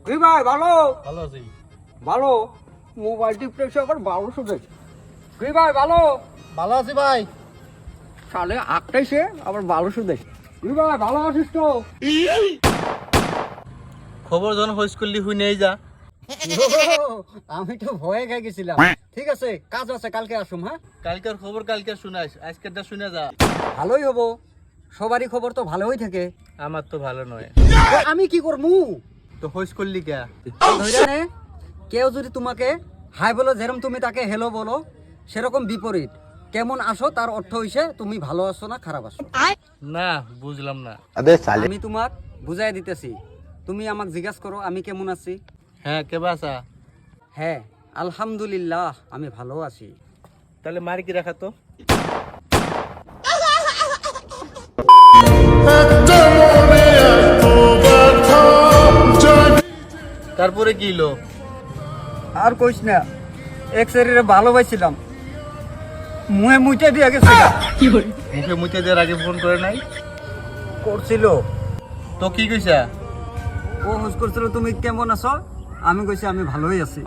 তুই ভাই ভালো ভালো আছি। ভালো মোবাইল টিপতেছে আবার 1200 দেখ তুই ভাই ভালো ভালো আছি ভাই। সালে 28 আবার 1200 দেখ তুই ভাই ভালো আছিস তো? খবর যখন হইস করলি হুই নেই যা। আমি তো ভয়ে খাই গেছিলাম। ঠিক আছে কাজ আছে কালকে আসুম। হ্যাঁ কালকের খবর কালকে শুনাইস, আজকেরটা শুনে যা। ভালোই হবো, সবারই খবর তো ভালোই থাকে। আমার তো ভালো নয়। আমি কি করবো? তো হইস করলি কে? ধইরা নে, কেউ যদি তোমাকে হাই বলো যেরকম তুমি তাকে হেলো বলো, সেরকম বিপরীত। কেমন আসো তার অর্থ হইছে তুমি ভালো আছো না খারাপ আছো। না বুঝলাম না। আমি তোমাক বুঝাই দিতেছি, তুমি আমাকে জিজ্ঞাসা করো আমি কেমন আছি। হ্যাঁ কে বাসা? হ্যাঁ আলহামদুলিল্লাহ আমি ভালো আছি। তাহলে মারি কি রাখা তো। তারপরে কি হলো? আর কইস না, এক শরীরে ভালোবাসছিলাম, মুহে মুইতে দিয়ে গেছে। মুখে মুখে দেওয়ার আগে ফোন করে নাই? করছিল, তো কি কইছা? ও হুজ করছিল তুমি কেমন আছো, আমি কইছি আমি ভালোই আছি।